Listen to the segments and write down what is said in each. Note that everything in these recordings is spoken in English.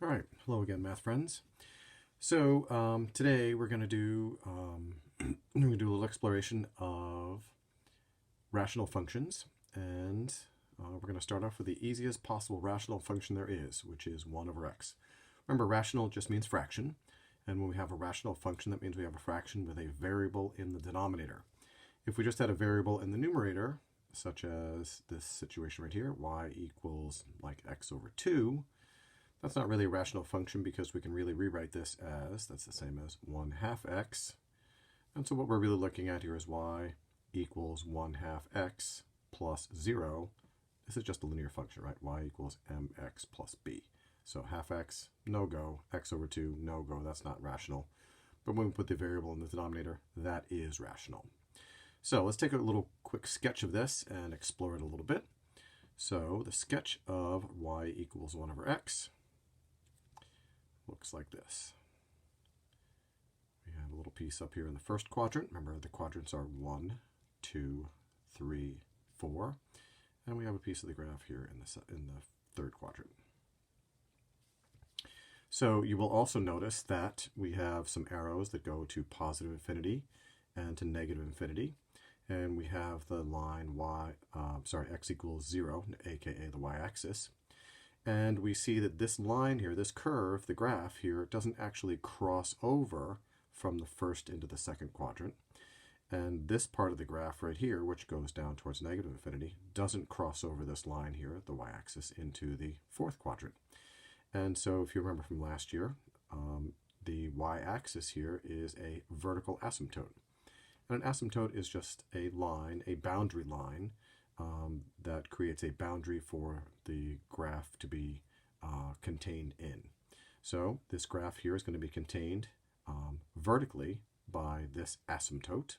All right, hello again, math friends. So today we're going to do a little exploration of rational functions, and we're going to start off with the easiest possible rational function there is, which is 1 over x. Remember, rational just means fraction, and when we have a rational function, that means we have a fraction with a variable in the denominator. If we just had a variable in the numerator, such as this situation right here, y equals like x over 2, that's not really a rational function because we can really rewrite this as, that's the same as 1/2 x. And so what we're really looking at here is y equals 1/2 x plus 0. This is just a linear function, right? Y equals mx plus b. So half x, no go. X over 2, no go. That's not rational. But when we put the variable in the denominator, that is rational. So let's take a little quick sketch of this and explore it a little bit. So the sketch of y equals 1 over x looks like this. We have a little piece up here in the first quadrant. Remember, the quadrants are 1, 2, 3, 4. And we have a piece of the graph here in the third quadrant. So you will also notice that we have some arrows that go to positive infinity and to negative infinity. And we have the line x equals 0, aka the y-axis. And we see that this line here, this curve, the graph here, doesn't actually cross over from the first into the second quadrant. And this part of the graph right here, which goes down towards negative infinity, doesn't cross over this line here, the y-axis, into the fourth quadrant. And so if you remember from last year, the y-axis here is a vertical asymptote. And an asymptote is just a line, a boundary line, that creates a boundary for the graph to be contained in. So this graph here is going to be contained vertically by this asymptote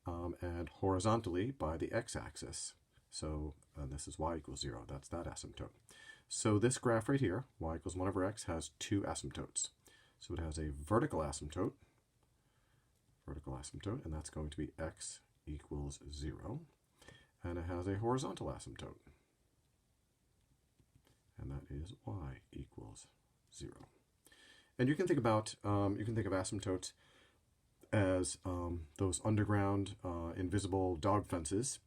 and horizontally by the x-axis. So this is y equals 0. That's that asymptote. So this graph right here, y equals 1 over x, has two asymptotes. So it has a vertical asymptote, and that's going to be x equals 0. And it has a horizontal asymptote, and that is y equals 0. And you can think about asymptotes as those underground invisible dog fences,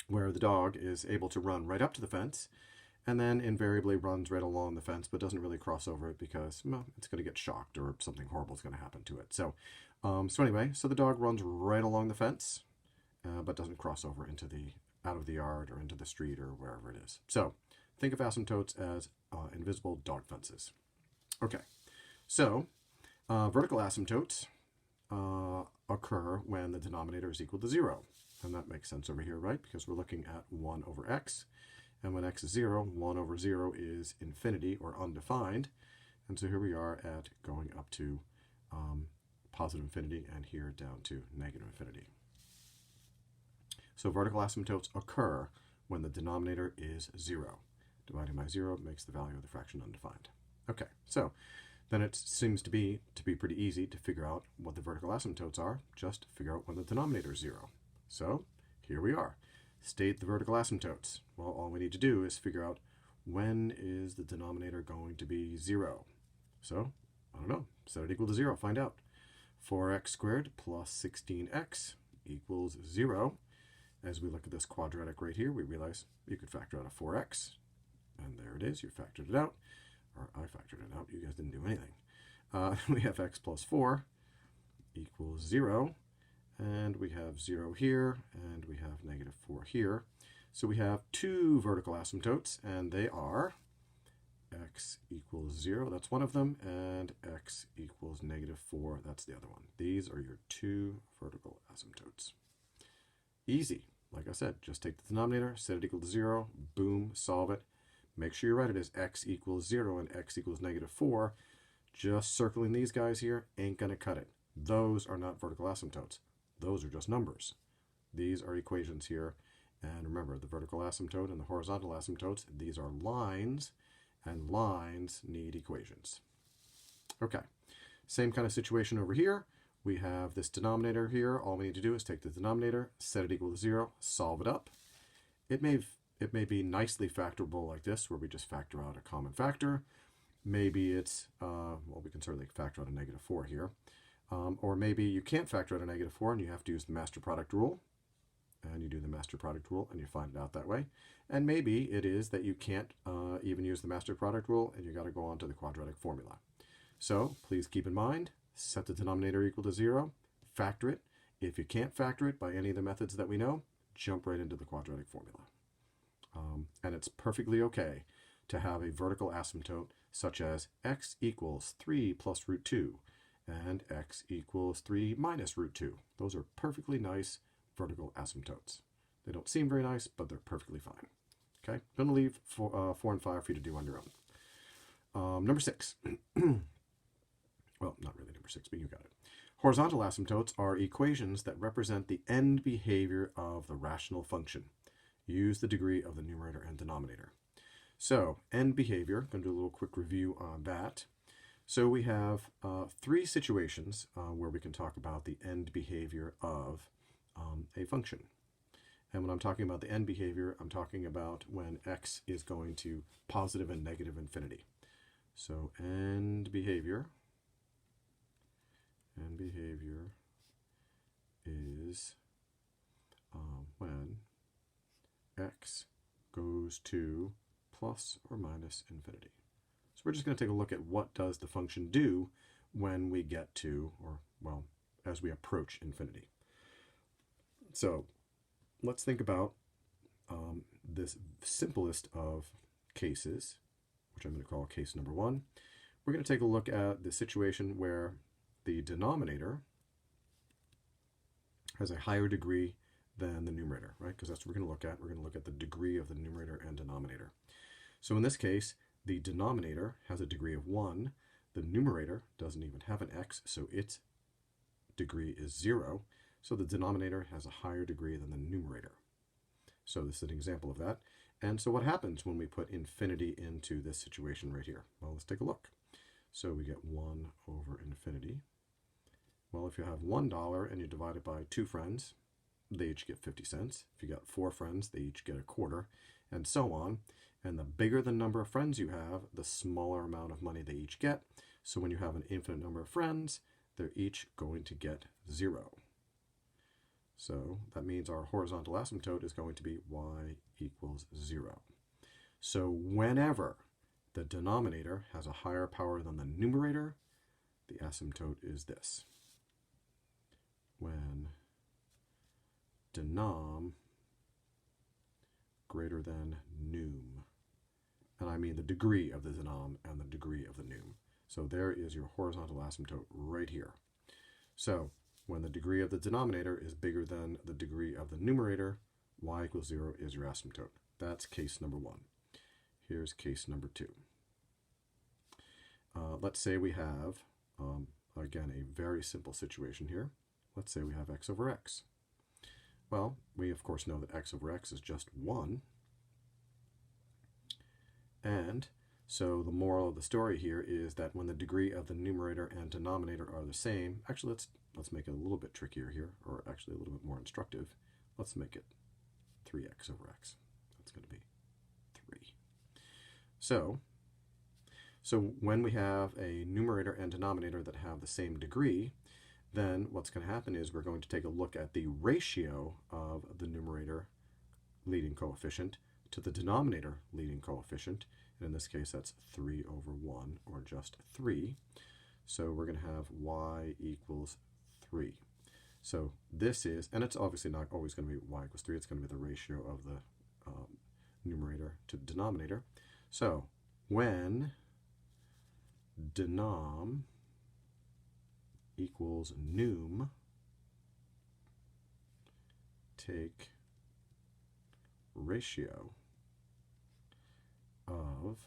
where the dog is able to run right up to the fence, and then invariably runs right along the fence, but doesn't really cross over it because it's going to get shocked or something horrible is going to happen to it. So anyway, the dog runs right along the fence. But doesn't cross over out of the yard or into the street or wherever it is. So think of asymptotes as invisible dog fences. Okay, so vertical asymptotes occur when the denominator is equal to 0. And that makes sense over here, right? Because we're looking at 1 over x. And when x is 0, 1 over 0 is infinity or undefined. And so here we are at going up to positive infinity and here down to negative infinity. So vertical asymptotes occur when the denominator is 0. Dividing by 0 makes the value of the fraction undefined. Okay, so then it seems to be pretty easy to figure out what the vertical asymptotes are. Just figure out when the denominator is 0. So here we are. State the vertical asymptotes. Well, all we need to do is figure out when is the denominator going to be 0. So, I don't know, set it equal to 0, find out. 4x squared plus 16x equals 0. As we look at this quadratic right here, we realize you could factor out a 4x. And there it is. You factored it out. Or I factored it out. You guys didn't do anything. We have x plus 4 equals 0. And we have 0 here. And we have negative 4 here. So we have two vertical asymptotes. And they are x equals 0. That's one of them. And x equals negative 4. That's the other one. These are your two vertical asymptotes. Easy. Like I said, just take the denominator, set it equal to 0, boom, solve it. Make sure you write it as x equals 0 and x equals negative 4. Just circling these guys here ain't going to cut it. Those are not vertical asymptotes. Those are just numbers. These are equations here. And remember, the vertical asymptote and the horizontal asymptotes, these are lines, and lines need equations. Okay, same kind of situation over here. We have this denominator here. All we need to do is take the denominator, set it equal to 0, solve it up. It may it may be nicely factorable like this, where we just factor out a common factor. Maybe it's, well, we can certainly factor out a -4 here. Or maybe you can't factor out a -4 and you have to use the master product rule. And you do the master product rule and you find it out that way. And maybe it is that you can't even use the master product rule and you got to go on to the quadratic formula. So please keep in mind, set the denominator equal to 0, factor it. If you can't factor it by any of the methods that we know, jump right into the quadratic formula. And it's perfectly okay to have a vertical asymptote such as x equals 3 plus root 2 and x equals 3 minus root 2. Those are perfectly nice vertical asymptotes. They don't seem very nice, but they're perfectly fine. Okay, I'm going to leave 4 and 5 for you to do on your own. Number 6. Well, not really number 6, but you got it. Horizontal asymptotes are equations that represent the end behavior of the rational function. Use the degree of the numerator and denominator. So, end behavior, I'm going to do a little quick review on that. So we have 3 situations where we can talk about the end behavior of a function. And when I'm talking about the end behavior, I'm talking about when x is going to positive and negative infinity. So end behavior is when x goes to plus or minus infinity. So we're just going to take a look at what does the function do when we get to, or well, as we approach infinity. So let's think about this simplest of cases, which I'm going to call case number 1. We're going to take a look at the situation where the denominator has a higher degree than the numerator, right? Because that's what we're going to look at. We're going to look at the degree of the numerator and denominator. So in this case, the denominator has a degree of 1. The numerator doesn't even have an x, so its degree is 0. So the denominator has a higher degree than the numerator. So this is an example of that. And so what happens when we put infinity into this situation right here? Well, let's take a look. So we get 1 over infinity. Well, if you have $1 and you divide it by 2 friends, they each get 50 cents. If you got 4 friends, they each get a quarter, and so on. And the bigger the number of friends you have, the smaller amount of money they each get. So when you have an infinite number of friends, they're each going to get 0. So that means our horizontal asymptote is going to be y equals 0. So whenever the denominator has a higher power than the numerator, the asymptote is this. When denom greater than num. And I mean the degree of the denom and the degree of the num. So there is your horizontal asymptote right here. So when the degree of the denominator is bigger than the degree of the numerator, y equals 0 is your asymptote. That's case number 1. Here's case number 2. Let's say we have, again, a very simple situation here. Let's say we have x over x. Well, we of course know that x over x is just 1. And so the moral of the story here is that when the degree of the numerator and denominator are the same, actually let's make it a little bit trickier here, or actually a little bit more instructive. Let's make it 3x over x. That's going to be 3. So when we have a numerator and denominator that have the same degree, then what's going to happen is we're going to take a look at the ratio of the numerator leading coefficient to the denominator leading coefficient. And in this case, that's 3 over 1, or just 3. So we're going to have y equals 3. So this is, and it's obviously not always going to be y equals 3. It's going to be the ratio of the numerator to denominator. So when denom equals num, take ratio of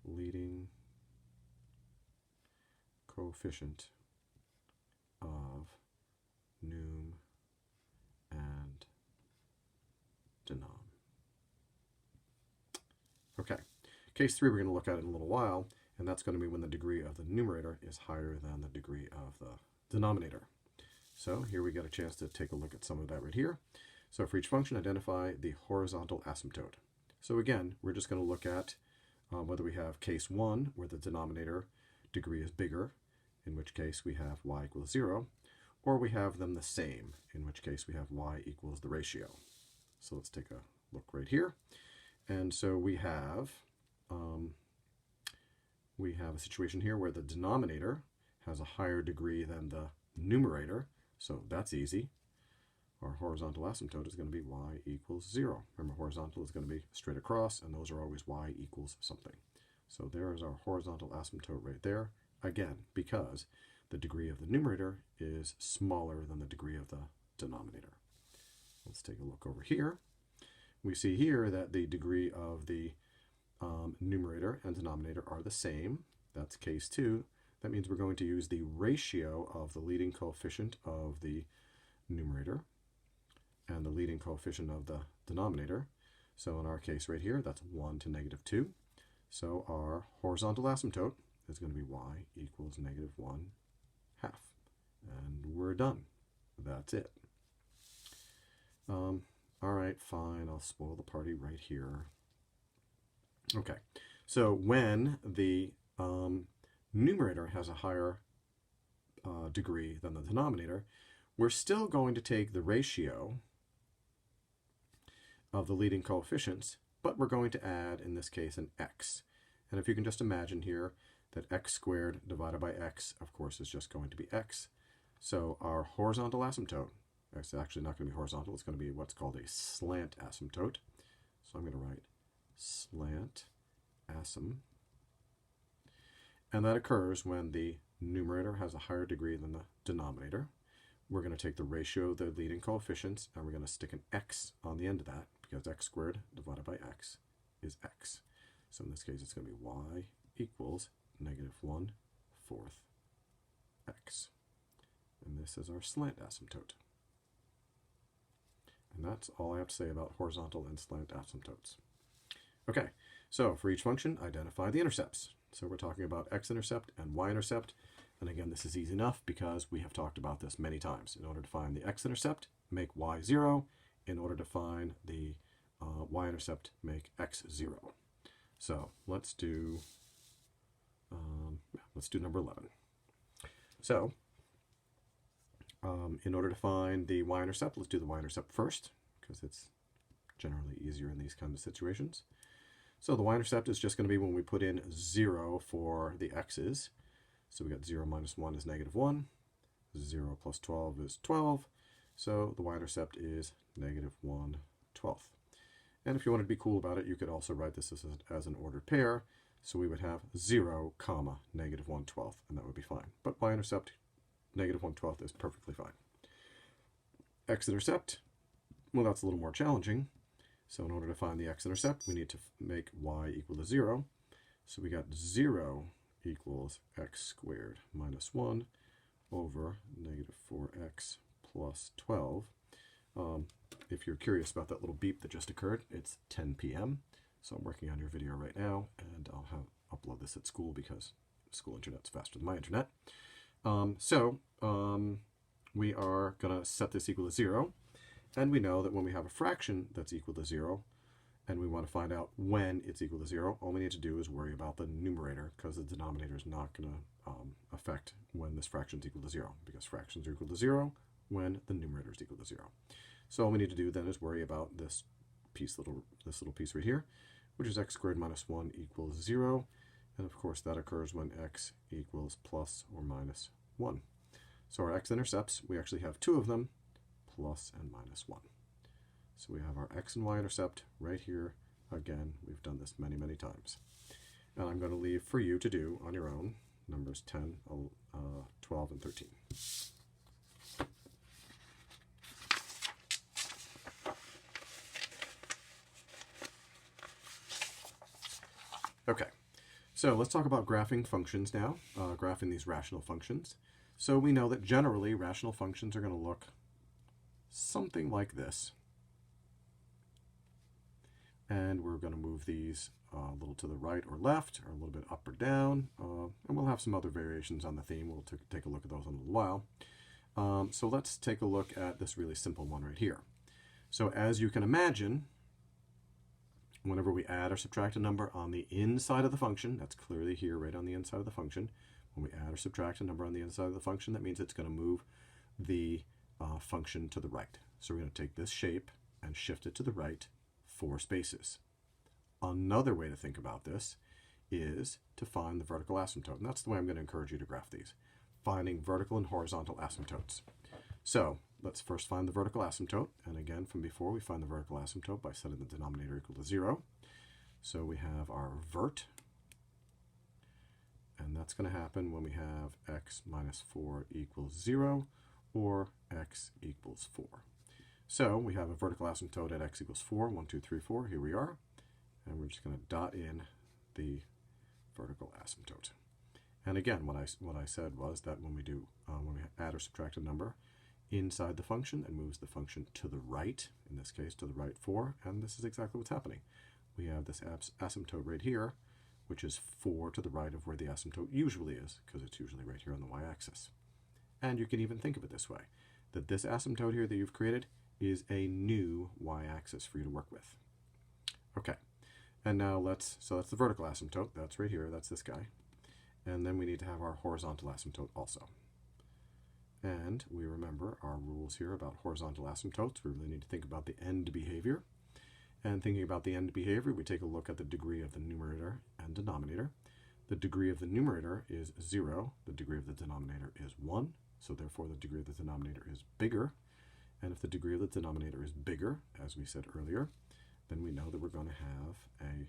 leading coefficient of num and denom. Okay, case 3 we're going to look at in a little while, and that's going to be when the degree of the numerator is higher than the degree of the denominator. So here we get a chance to take a look at some of that right here. So for each function, identify the horizontal asymptote. So again, we're just going to look at whether we have case 1, where the denominator degree is bigger, in which case we have y equals 0, or we have them the same, in which case we have y equals the ratio. So let's take a look right here. And so we have a situation here where the denominator has a higher degree than the numerator, so that's easy. Our horizontal asymptote is going to be y equals 0. Remember, horizontal is going to be straight across, and those are always y equals something. So there is our horizontal asymptote right there, again, because the degree of the numerator is smaller than the degree of the denominator. Let's take a look over here. We see here that the degree of the numerator and denominator are the same. That's case 2. That means we're going to use the ratio of the leading coefficient of the numerator and the leading coefficient of the denominator. So in our case right here, that's 1 to negative 2. So our horizontal asymptote is going to be y equals negative 1/2. And we're done. That's it. All right, fine. I'll spoil the party right here. Okay, so when the numerator has a higher degree than the denominator, we're still going to take the ratio of the leading coefficients, but we're going to add, in this case, an x. And if you can just imagine here that x squared divided by x, of course, is just going to be x. So our horizontal asymptote, it's actually not going to be horizontal, it's going to be what's called a slant asymptote. So I'm going to write slant asym. And that occurs when the numerator has a higher degree than the denominator. We're going to take the ratio of the leading coefficients, and we're going to stick an x on the end of that, because x squared divided by x is x. So in this case, it's going to be y equals negative 1/4 x. And this is our slant asymptote. And that's all I have to say about horizontal and slant asymptotes. Okay, so for each function, identify the intercepts. So we're talking about x-intercept and y-intercept. And again, this is easy enough because we have talked about this many times. In order to find the x-intercept, make y 0. In order to find the y-intercept, make x 0. So let's do number 11. So in order to find the y-intercept, let's do the y-intercept first, because it's generally easier in these kinds of situations. So the y-intercept is just going to be when we put in 0 for the x's. So we got 0 minus 1 is negative 1. 0 plus 12 is 12. So the y-intercept is negative 1/12. And if you wanted to be cool about it, you could also write this as an ordered pair. So we would have 0, comma, negative 1/12, and that would be fine. But y-intercept, negative 1/12 is perfectly fine. X-intercept, well, that's a little more challenging. So in order to find the x-intercept, we need to make y equal to 0. So we got 0 equals x squared minus 1 over negative 4x plus 12. If you're curious about that little beep that just occurred, it's 10 p.m. So I'm working on your video right now, and I'll upload this at school because school internet's faster than my internet. We are going to set this equal to 0. And we know that when we have a fraction that's equal to 0, and we want to find out when it's equal to 0, all we need to do is worry about the numerator, because the denominator is not going to affect when this fraction is equal to 0, because fractions are equal to 0 when the numerator is equal to 0. So all we need to do then is worry about this little piece right here, which is x squared minus 1 equals 0. And of course that occurs when x equals plus or minus 1. So our x-intercepts, we actually have 2 of them, plus and minus 1. So we have our x and y-intercept right here. Again, we've done this many, many times. And I'm going to leave for you to do on your own numbers 10, 12, and 13. Okay, so let's talk about graphing functions now, graphing these rational functions. So we know that generally rational functions are going to look something like this. And we're going to move these a little to the right or left, or a little bit up or down, and we'll have some other variations on the theme. We'll take a look at those in a little while. So let's take a look at this really simple one right here. So as you can imagine, whenever we add or subtract a number on the inside of the function, that's clearly here right on the inside of the function, when we add or subtract a number on the inside of the function, that means it's going to move the function to the right. So we're going to take this shape and shift it to the right 4 spaces. Another way to think about this is to find the vertical asymptote, and that's the way I'm going to encourage you to graph these, finding vertical and horizontal asymptotes. So let's first find the vertical asymptote, and again from before we find the vertical asymptote by setting the denominator equal to 0. So we have our vert, and that's going to happen when we have x minus 4 equals 0 or x equals 4. So we have a vertical asymptote at x equals 4, 1, 2, 3, 4, here we are, and we're just going to dot in the vertical asymptote. And again, what I said was that when we add or subtract a number inside the function, it moves the function to the right, in this case to the right 4, and this is exactly what's happening. We have this asymptote right here, which is 4 to the right of where the asymptote usually is, because it's usually right here on the y-axis. And you can even think of it this way, that this asymptote here that you've created is a new y-axis for you to work with. Okay, and now so that's the vertical asymptote, that's right here, that's this guy. And then we need to have our horizontal asymptote also. And we remember our rules here about horizontal asymptotes. We really need to think about the end behavior. And thinking about the end behavior, we take a look at the degree of the numerator and denominator. The degree of the numerator is 0. The degree of the denominator is 1. So therefore the degree of the denominator is bigger. And if the degree of the denominator is bigger, as we said earlier, then we know that we're going to have a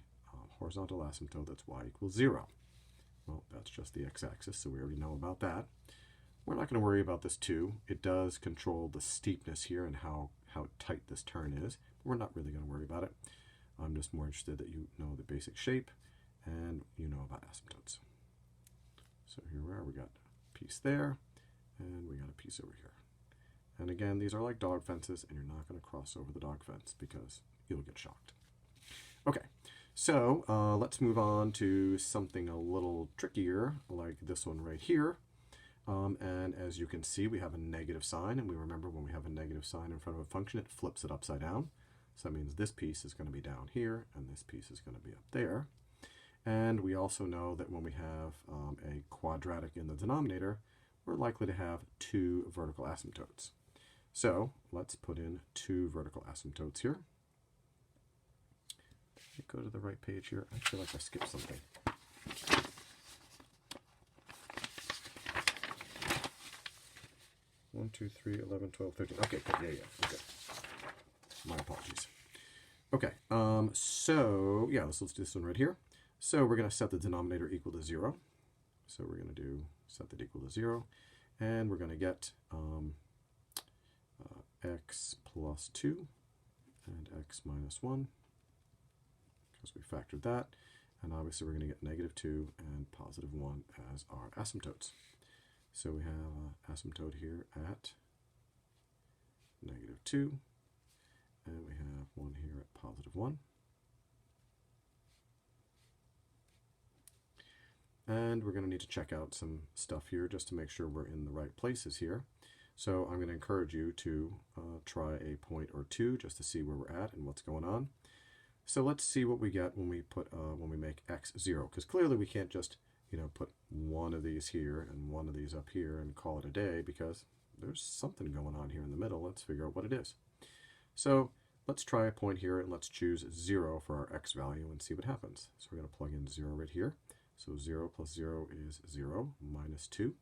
horizontal asymptote that's y equals 0. Well, that's just the x-axis, so we already know about that. We're not going to worry about this 2. It does control the steepness here and how tight this turn is. But we're not really going to worry about it. I'm just more interested that you know the basic shape and you know about asymptotes. So here we are. We got a piece there, and we got a piece over here. And again, these are like dog fences, and you're not going to cross over the dog fence because you'll get shocked. Okay. So let's move on to something a little trickier, like this one right here. And as you can see, we have a negative sign, and we remember when we have a negative sign in front of a function, it flips it upside down. So that means this piece is going to be down here, and this piece is going to be up there. And we also know that when we have a quadratic in the denominator, we're likely to have 2 vertical asymptotes. So let's put in 2 vertical asymptotes here. Go to the right page here. I feel like I skipped something. One, 2, 3, 11, 12, 13. Okay, good. Yeah. Okay. My apologies. Okay. So yeah, let's do this one right here. So we're going to set the denominator equal to 0. So we're going to set that equal to 0, and we're going to get x plus 2 and x minus 1. Because we factored that, and obviously we're going to get negative 2 and positive 1 as our asymptotes. So we have an asymptote here at negative 2, and we have one here at positive 1. And we're going to need to check out some stuff here just to make sure we're in the right places here. So I'm going to encourage you to try a point or 2 just to see where we're at and what's going on. So let's see what we get when we make x 0, because clearly we can't just put one of these here and one of these up here and call it a day, because there's something going on here in the middle. Let's figure out what it is. So let's try a point here, and let's choose 0 for our x value and see what happens. So we're going to plug in 0 right here. So 0 plus 0 is 0, minus 2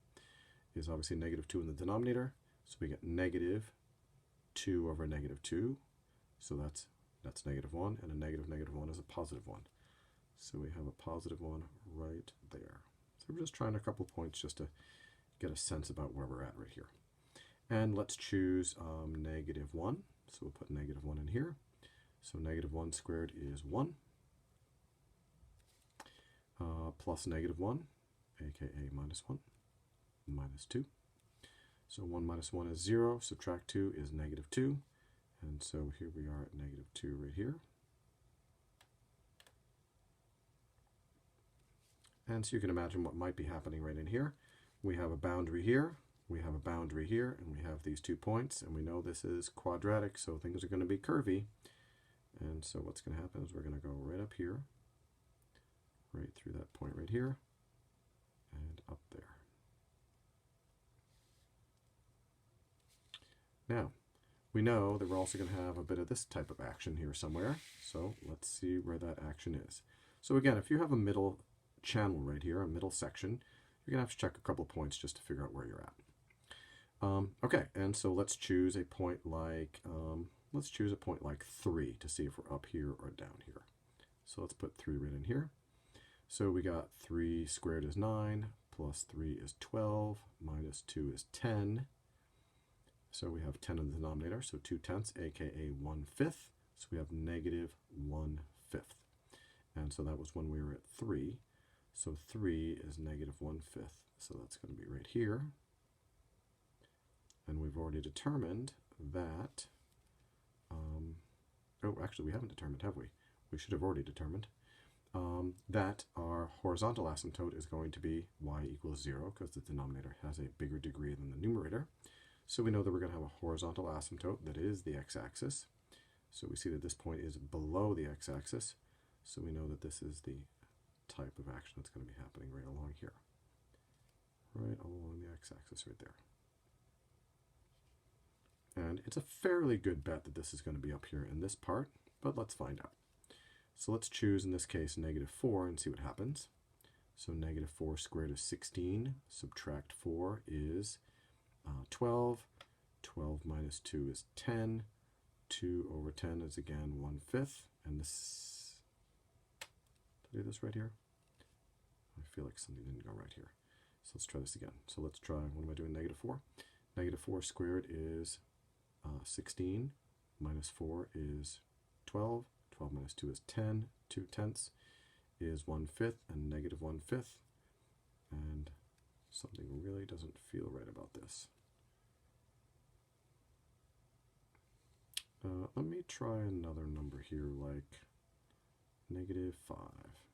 is obviously negative 2 in the denominator. So we get negative 2 over negative 2. So that's negative 1, and a negative 1 is a positive 1. So we have a positive 1 right there. So we're just trying a couple points just to get a sense about where we're at right here. And let's choose negative 1. So we'll put negative 1 in here. So negative 1 squared is 1. Plus negative 1, aka minus 1, minus 2. So 1 minus 1 is 0. Subtract 2 is negative 2. And so here we are at negative 2 right here. And so you can imagine what might be happening right in here. We have a boundary here. we have a boundary here, and we have these 2 points, and we know this is quadratic, so things are going to be curvy. And so what's going to happen is we're going to go right up here, right through that point right here, and up there. Now, we know that we're also going to have a bit of this type of action here somewhere, so let's see where that action is. So again, if you have a middle channel right here, a middle section, you're going to have to check a couple of points just to figure out where you're at. Okay, and so let's choose a point like 3 to see if we're up here or down here. So let's put 3 right in here. So we got 3 squared is 9, plus 3 is 12, minus 2 is 10. So we have 10 in the denominator, so 2/10, aka 1/5. So we have negative 1/5. And so that was when we were at 3. So 3 is negative 1/5. So that's going to be right here. And we've already determined that, oh, actually we haven't determined, have we? We should have already determined that our horizontal asymptote is going to be y equals 0, because the denominator has a bigger degree than the numerator. So we know that we're going to have a horizontal asymptote that is the x-axis. So we see that this point is below the x-axis. So we know that this is the type of action that's going to be happening right along here. Right along the x-axis right there. And it's a fairly good bet that this is going to be up here in this part, but let's find out. So let's choose, in this case, negative 4 and see what happens. So negative 4 squared is 16. Subtract 4 is 12. 12 minus 2 is 10. 2 over 10 is again 1/5. And this, did I do this right here? I feel like something didn't go right here. So let's try this again. So let's try, what am I doing, negative 4? Negative 4 squared is 16. Minus 4 is 12. 12 minus 2 is 10. 2/10 is 1/5 and negative 1/5. And something really doesn't feel right about this. Let me try another number here, like negative 5.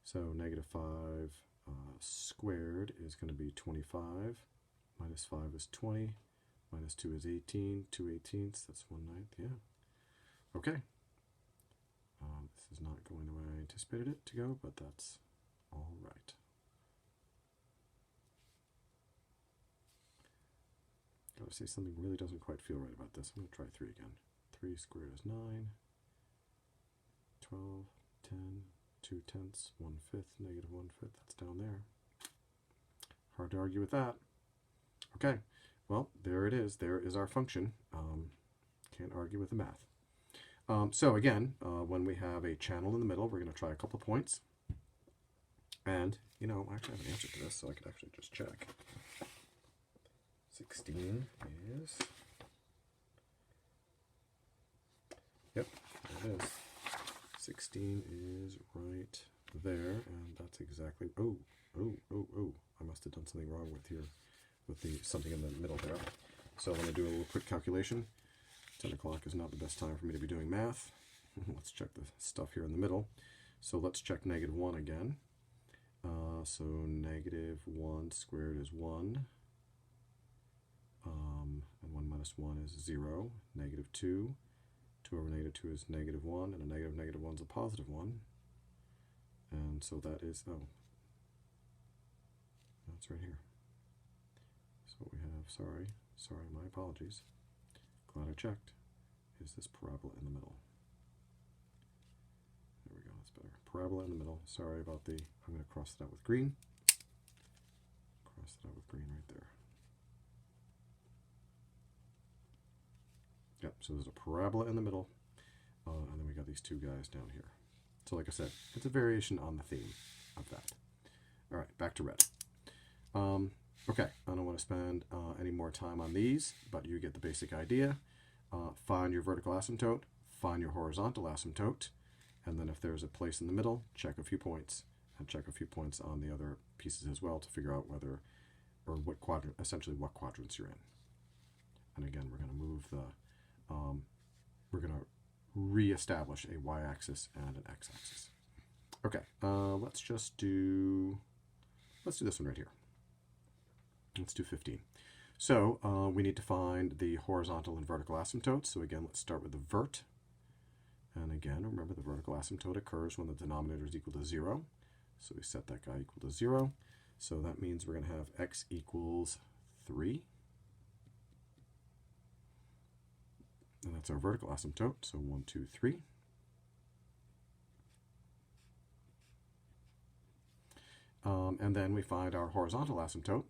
So negative 5 squared is going to be 25. Minus 5 is 20. Minus 2 is 18. 2/18, that's 1/9, yeah. Okay. This is not going the way I anticipated it to go, but that's all right. Gotta say, something really doesn't quite feel right about this. I'm going to try 3 again. 3 squared is 9. 12, 10, 2/10, 1/5, negative 1/5. That's down there. Hard to argue with that. Okay, well, there it is. There is our function. Can't argue with the math. So again, when we have a channel in the middle, we're going to try a couple points. And, you know, I actually have an answer to this, so I could actually just check. 16 is, yep, there it is. 16 is right there, and that's exactly, I must have done something wrong with here, with the something in the middle there. So I'm going to do a little quick calculation. 10 o'clock is not the best time for me to be doing math. Let's check the stuff here in the middle. So let's check negative 1 again. So negative 1 squared is 1. And 1 minus 1 is 0. Negative 2. 2 over negative 2 is negative 1. And a negative 1 is a positive 1. And so that is, oh, that's right here. So what we have, sorry, my apologies. Glad I checked, is this parabola in the middle. There we go, that's better. Parabola in the middle. Sorry about the, I'm going to cross it out with green. Cross it out with green right there. Yep, so there's a parabola in the middle, and then we got these two guys down here. So like I said, it's a variation on the theme of that. All right, back to red. Okay, I don't want to spend any more time on these, but you get the basic idea. Find your vertical asymptote, find your horizontal asymptote, and then if there's a place in the middle, check a few points, and check a few points on the other pieces as well to figure out whether, or what quadrant, essentially what quadrants you're in. And again, we're going to move the, we're going to re-establish a y-axis and an x-axis. Okay, let's do this one right here. Let's do 15. So we need to find the horizontal and vertical asymptotes. So again, let's start with the vert. And again, remember the vertical asymptote occurs when the denominator is equal to 0. So we set that guy equal to 0. So that means we're going to have x equals 3. And that's our vertical asymptote. So 1, 2, 3. And then we find our horizontal asymptote.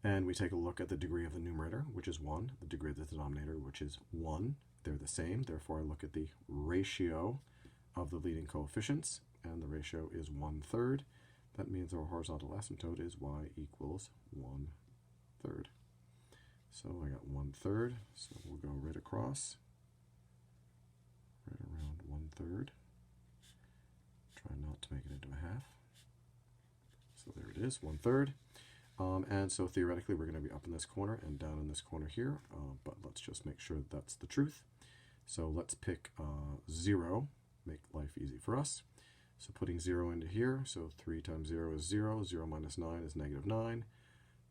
And we take a look at the degree of the numerator, which is 1, the degree of the denominator, which is 1. They're the same. Therefore, I look at the ratio of the leading coefficients, and the ratio is 1/3. That means our horizontal asymptote is y equals 1/3. So I got 1/3. So we'll go right across, right around 1/3. Try not to make it into a half. So there it is, 1/3. And so theoretically, we're going to be up in this corner and down in this corner here, but let's just make sure that that's the truth. So let's pick 0, make life easy for us. So putting 0 into here, so 3 times 0 is 0, 0 minus 9 is -9.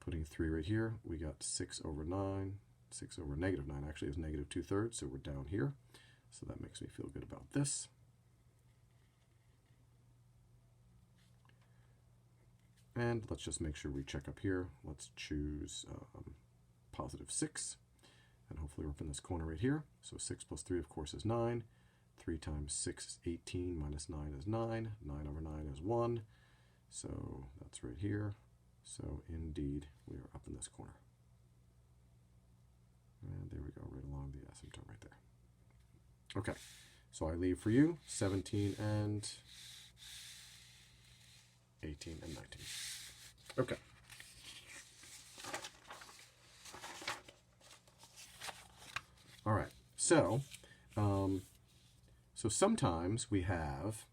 Putting 3 right here, we got 6 over 9, 6 over -9 actually is -2/3, so we're down here. So that makes me feel good about this. And let's just make sure we check up here. Let's choose +6. And hopefully we're up in this corner right here. So 6 plus 3, of course, is 9. 3 times 6 is 18, minus 9 is 9. 9 over 9 is 1. So that's right here. So indeed, we are up in this corner. And there we go, right along the asymptote right there. Okay, so I leave for you 17 and 18 and 19. Okay. All right. So sometimes we have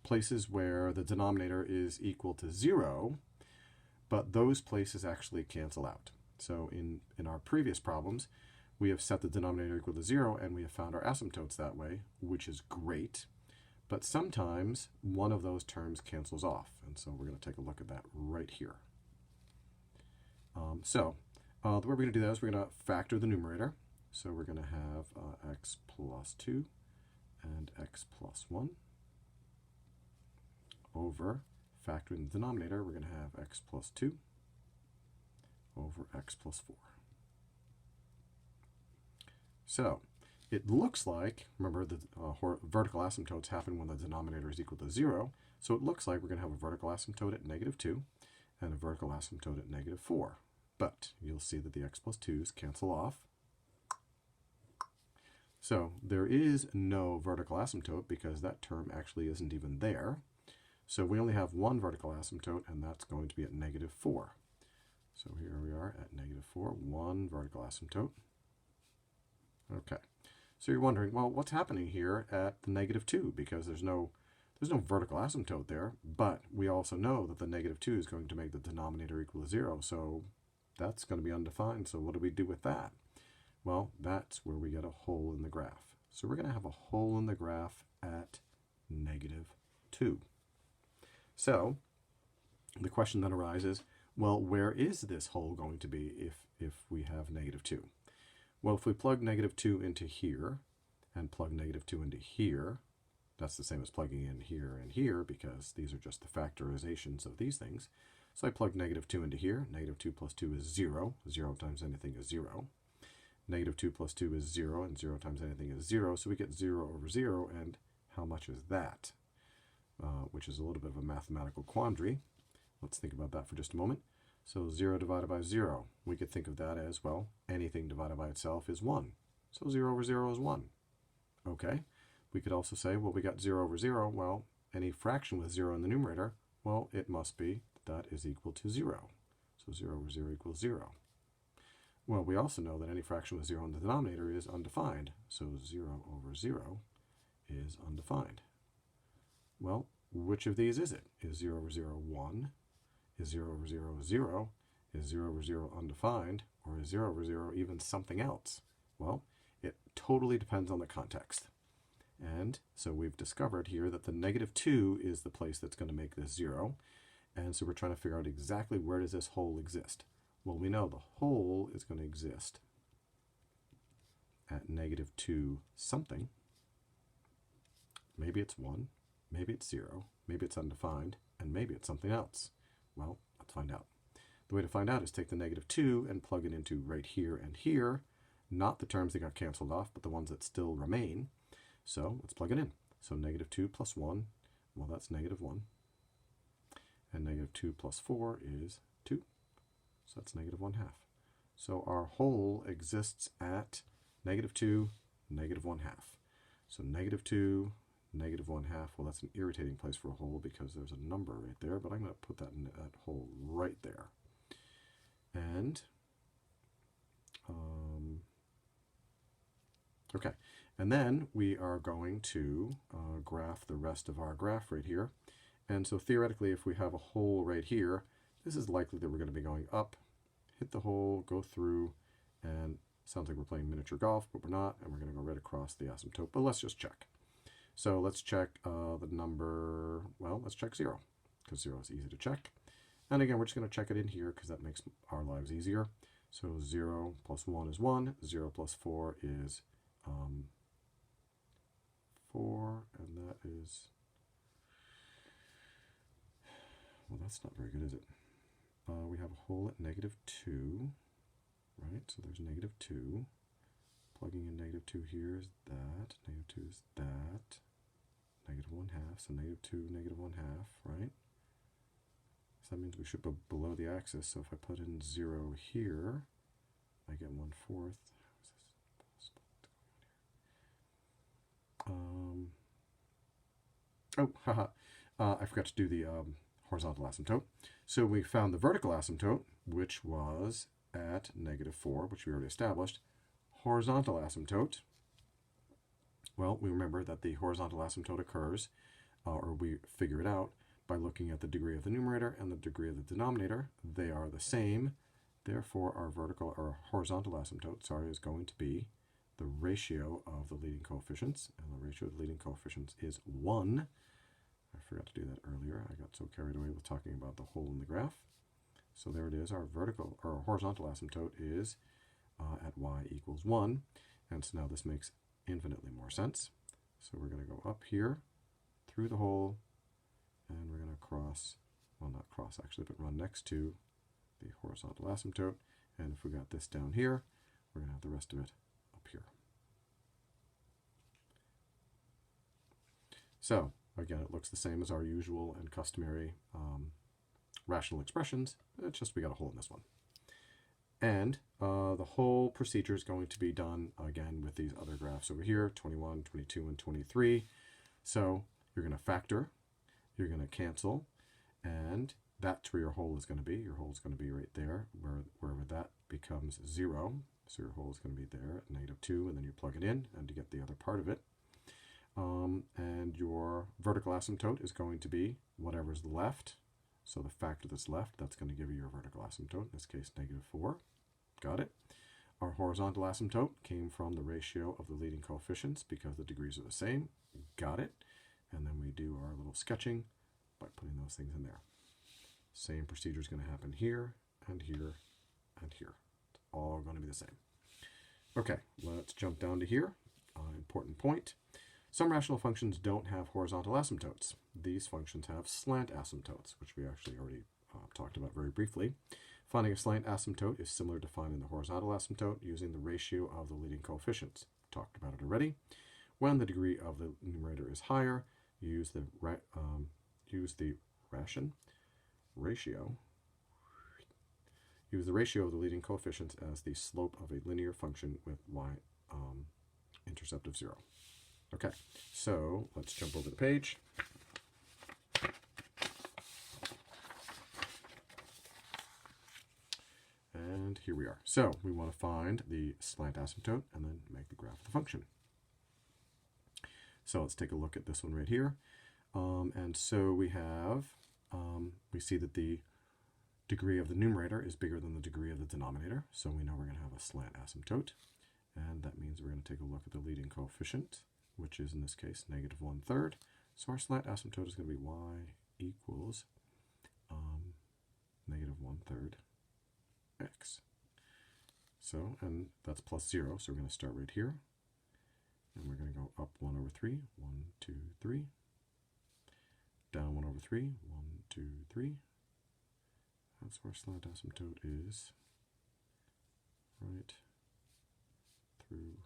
places where the denominator is equal to 0, but those places actually cancel out. So in our previous problems, we have set the denominator equal to 0, and we have found our asymptotes that way, which is great. But sometimes one of those terms cancels off, and so we're going to take a look at that right here. The way we're going to do that is we're going to factor the numerator. So we're going to have x plus 2 and x plus 1 over factoring the denominator. We're going to have x plus 2 over x plus 4. So it looks like, remember, the vertical asymptotes happen when the denominator is equal to 0. So it looks like we're going to have a vertical asymptote at -2 and a vertical asymptote at -4. But you'll see that the x plus 2's cancel off. So there is no vertical asymptote because that term actually isn't even there. So we only have one vertical asymptote, and that's going to be at -4. So here we are at -4, one vertical asymptote. Okay. So you're wondering, well, what's happening here at the -2? Because there's no vertical asymptote there, but we also know that the -2 is going to make the denominator equal to 0, so that's going to be undefined. So what do we do with that? Well, that's where we get a hole in the graph. So we're going to have a hole in the graph at -2. So the question then arises, well, where is this hole going to be if we have -2? Well, if we plug -2 into here and plug -2 into here, that's the same as plugging in here and here because these are just the factorizations of these things. So I plug -2 into here. -2 plus 2 is 0. 0 times anything is 0. -2 plus 2 is 0, and 0 times anything is 0. So we get 0 over 0, and how much is that? Which is a little bit of a mathematical quandary. Let's think about that for just a moment. So 0 divided by 0, we could think of that as, well, anything divided by itself is 1. So 0 over 0 is 1. Okay. We could also say, well, we got 0 over 0. Well, any fraction with 0 in the numerator, well, it must be that is equal to 0. So 0 over 0 equals 0. Well, we also know that any fraction with 0 in the denominator is undefined. So 0 over 0 is undefined. Well, which of these is it? Is 0 over 0 1? Is 0 over 0 0? Is 0 over 0 undefined? Or is 0 over 0 even something else? Well, it totally depends on the context. And so we've discovered here that the negative 2 is the place that's going to make this 0. And so we're trying to figure out exactly where does this hole exist. Well, we know the hole is going to exist at negative 2 something. Maybe it's 1, maybe it's 0, maybe it's undefined, and maybe it's something else. Well, let's find out. The way to find out is take the negative 2 and plug it into right here and here, not the terms that got canceled off, but the ones that still remain. So let's plug it in. So negative 2 plus 1, well, that's negative 1. And negative 2 plus 4 is 2. So that's negative 1/2. So our hole exists at negative 2, negative 1/2. So negative 2, negative 1/2, well, that's an irritating place for a hole because there's a number right there, but I'm going to put that in that hole right there. And, okay, and then we are going to graph the rest of our graph right here. And so theoretically, if we have a hole right here, this is likely that we're going to be going up, hit the hole, go through, and sounds like we're playing miniature golf, but we're not, and we're going to go right across the asymptote. But let's just check. So let's check the number, well, let's check 0, because 0 is easy to check. And again, we're just going to check it in here because that makes our lives easier. So 0 plus 1 is 1, 0 plus 4 is 4, and that is, well, that's not very good, is it? We have a hole at negative 2, right? So there's negative 2. Plugging in negative 2 here is that. Negative 2 is that. Negative 1/2. So negative 2, negative 1/2, right? So that means we should be below the axis. So if I put in 0 here, I get 1/4. How is this possible? Oh, haha. I forgot to do the horizontal asymptote. So we found the vertical asymptote, which was at negative 4, which we already established. Horizontal asymptote, well, we remember that the horizontal asymptote occurs, or we figure it out, by looking at the degree of the numerator and the degree of the denominator. They are the same. Therefore, our vertical or horizontal asymptote, is going to be the ratio of the leading coefficients, and the ratio of the leading coefficients is 1. I forgot to do that earlier. I got so carried away with talking about the hole in the graph. So there it is. Our vertical or horizontal asymptote is at y equals 1. And so now this makes infinitely more sense. So we're going to go up here through the hole, and we're going to cross, well, not cross actually, but run next to the horizontal asymptote. And if we got this down here, we're going to have the rest of it up here. So again, it looks the same as our usual and customary rational expressions. It's just we got a hole in this one. And the whole procedure is going to be done again with these other graphs over here, 21, 22, and 23. So you're going to factor, you're going to cancel, and that's where your hole is going to be. Your hole is going to be right there, wherever that becomes 0. So your hole is going to be there at negative 2, and then you plug it in and you get the other part of it. And your vertical asymptote is going to be whatever's left. So the factor that's left, that's going to give you your vertical asymptote, in this case negative 4. Got it? Our horizontal asymptote came from the ratio of the leading coefficients because the degrees are the same. Got it? And then we do our little sketching by putting those things in there. Same procedure is going to happen here, and here, and here. It's all going to be the same. Okay, let's jump down to here. Important point. Some rational functions don't have horizontal asymptotes. These functions have slant asymptotes, which we actually already talked about very briefly. Finding a slant asymptote is similar to finding the horizontal asymptote using the ratio of the leading coefficients. Talked about it already. When the degree of the numerator is higher, use the ratio of the leading coefficients as the slope of a linear function with y-intercept of 0. Okay, so let's jump over the page. And here we are. So we want to find the slant asymptote and then make the graph of the function. So let's take a look at this one right here. And so we have, we see that the degree of the numerator is bigger than the degree of the denominator. So we know we're going to have a slant asymptote. And that means we're going to take a look at the leading coefficient. which is in this case negative 1/3. So our slant asymptote is going to be y equals negative 1/3 x. So, and that's plus 0, so we're going to start right here. And we're going to go up 1/3, 1, 2, 3. Down 1/3, 1, 2, 3. That's where slant asymptote is. Right through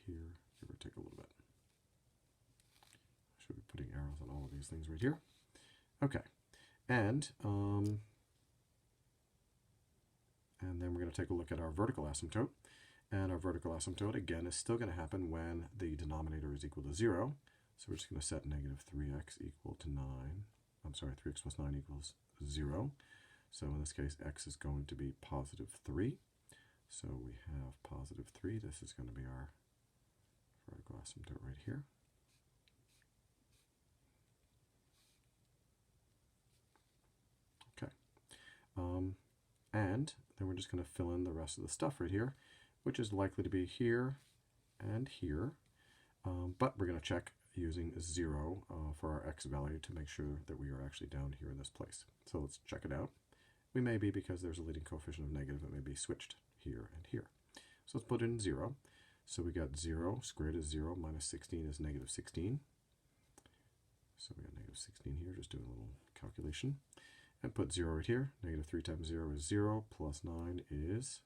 here, give or take a little bit. I should be putting arrows on all of these things right here. Okay, and then we're going to take a look at our vertical asymptote. And our vertical asymptote, again, is still going to happen when the denominator is equal to 0. So we're just going to set negative 3x equal to 9. I'm sorry, 3x plus 9 equals 0. So in this case, x is going to be positive 3. So we have positive 3. This is going to be our vertical asymptote right here. Okay. And then we're just going to fill in the rest of the stuff right here, which is likely to be here and here. But we're going to check using 0 for our x value to make sure that we are actually down here in this place. So let's check it out. We may be, because there's a leading coefficient of negative, it may be switched here and here. So let's put in 0. So we got 0 squared is 0 minus 16 is negative 16. So we got negative 16 here, just doing a little calculation. And put 0 right here. Negative 3 times 0 is 0, plus 9 is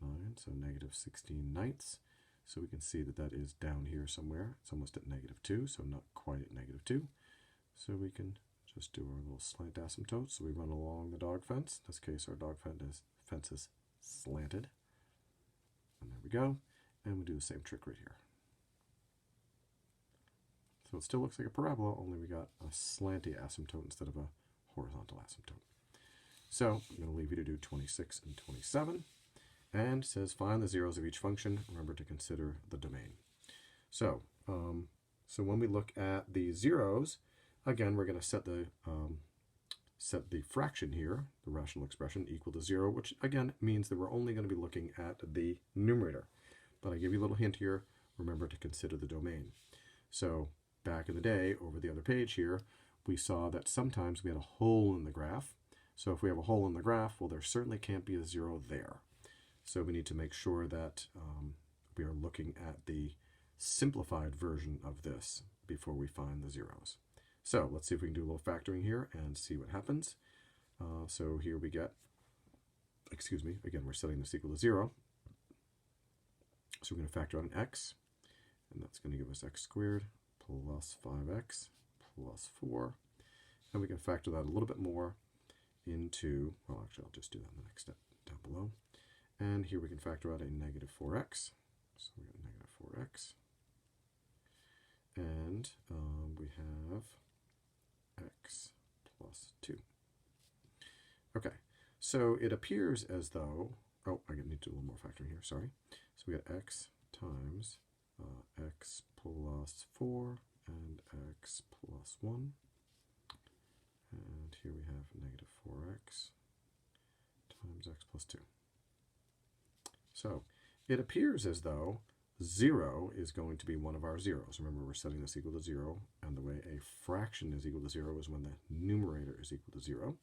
9, so negative 16 ninths. So we can see that that is down here somewhere. It's almost at negative 2, so not quite at negative 2. So we can just do our little slant asymptote. So we run along the dog fence. In this case, our dog fence is slanted. And there we go. And we do the same trick right here. So it still looks like a parabola, only we got a slanty asymptote instead of a horizontal asymptote. So I'm going to leave you to do 26 and 27. And it says find the zeros of each function. Remember to consider the domain. So, when we look at the zeros, again, we're going to set the fraction here, the rational expression, equal to 0, which again means that we're only going to be looking at the numerator. But I give you a little hint here. Remember to consider the domain. So back in the day, over the other page here, we saw that sometimes we had a hole in the graph. So if we have a hole in the graph, well, there certainly can't be a 0 there. So we need to make sure that we are looking at the simplified version of this before we find the zeros. So let's see if we can do a little factoring here and see what happens. So here we get, again, we're setting this equal to 0. So we're going to factor out an x, and that's going to give us x squared plus 5x plus 4. And we can factor that a little bit more into, well, actually, I'll just do that in the next step down below. And here we can factor out a negative 4x. So we got negative 4x. And we have x plus 2. Okay, so it appears as though, oh, I need to do a little more factoring here, sorry. So we got x times x plus 4 and x plus 1. And here we have negative 4x times x plus 2. So it appears as though 0 is going to be one of our zeros. Remember, we're setting this equal to 0, and the way a fraction is equal to 0 is when the numerator is equal to 0.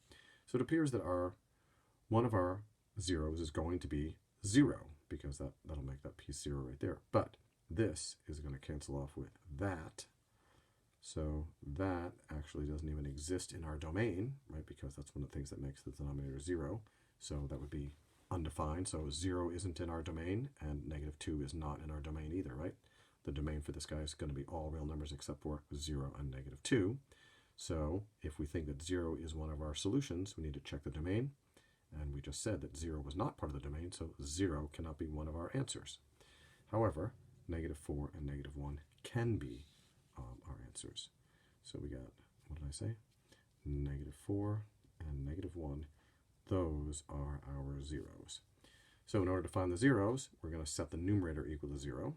So it appears that one of our zeros is going to be 0, because that'll make that piece 0 right there. But this is going to cancel off with that. So that actually doesn't even exist in our domain, right? Because that's one of the things that makes the denominator 0. So that would be undefined. So 0 isn't in our domain, and negative 2 is not in our domain either, right? The domain for this guy is going to be all real numbers except for 0 and negative 2. So if we think that 0 is one of our solutions, we need to check the domain. And we just said that 0 was not part of the domain, so 0 cannot be one of our answers. However, negative 4 and negative 1 can be our answers. So we got, what did I say? Negative 4 and negative 1. Those are our zeros. So in order to find the zeros, we're going to set the numerator equal to 0,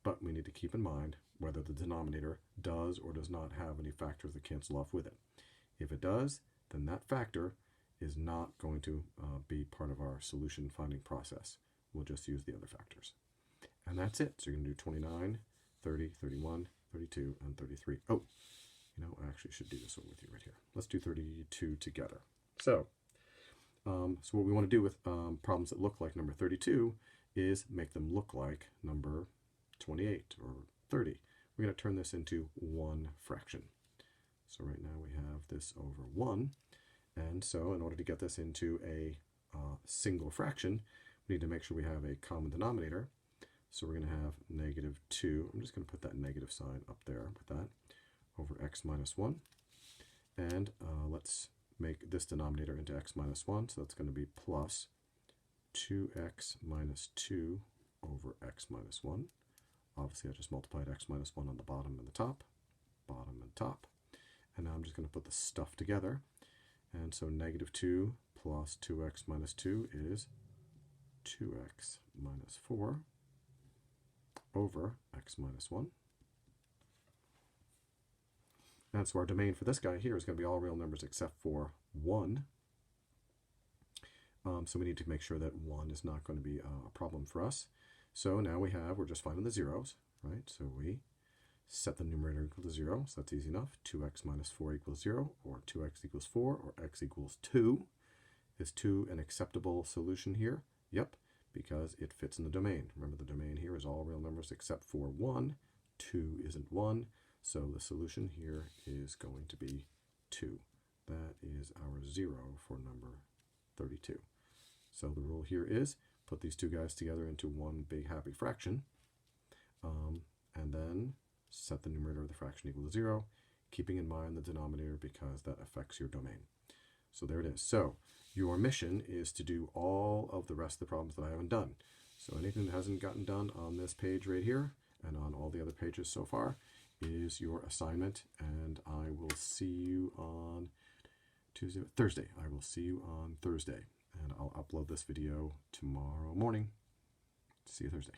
but we need to keep in mind whether the denominator does or does not have any factors that cancel off with it. If it does, then that factor is not going to be part of our solution finding process. We'll just use the other factors. And that's it. So you're going to do 29, 30, 31, 32, and 33. Oh, you know, I actually should do this one with you right here. Let's do 32 together. So what we want to do with problems that look like number 32 is make them look like number 28 or 30. We're going to turn this into one fraction. So right now we have this over 1. And so in order to get this into a single fraction, we need to make sure we have a common denominator. So we're going to have negative 2. I'm just going to put that negative sign up there with that, over x minus 1. And let's make this denominator into x minus 1. So that's going to be plus 2x minus 2 over x minus 1. Obviously, I just multiplied x minus 1 on the bottom and the top. Bottom and top. And now I'm just going to put the stuff together. And so negative 2 plus 2x minus 2 is 2x minus 4 over x minus 1. And so our domain for this guy here is going to be all real numbers except for 1. So we need to make sure that 1 is not going to be a problem for us. So now we're just finding the zeros, right? So we set the numerator equal to 0, so that's easy enough. 2x minus 4 equals 0, or 2x equals 4, or x equals 2. Is 2 an acceptable solution here? Yep, because it fits in the domain. Remember, the domain here is all real numbers except for 1. 2 isn't 1, so the solution here is going to be 2. That is our 0 for number 32. So the rule here is put these two guys together into one big happy fraction, and then set the numerator of the fraction equal to 0, keeping in mind the denominator because that affects your domain. So there it is. So your mission is to do all of the rest of the problems that I haven't done. So anything that hasn't gotten done on this page right here and on all the other pages so far is your assignment, and I will see you on Thursday. I will see you on Thursday, and I'll upload this video tomorrow morning. See you Thursday.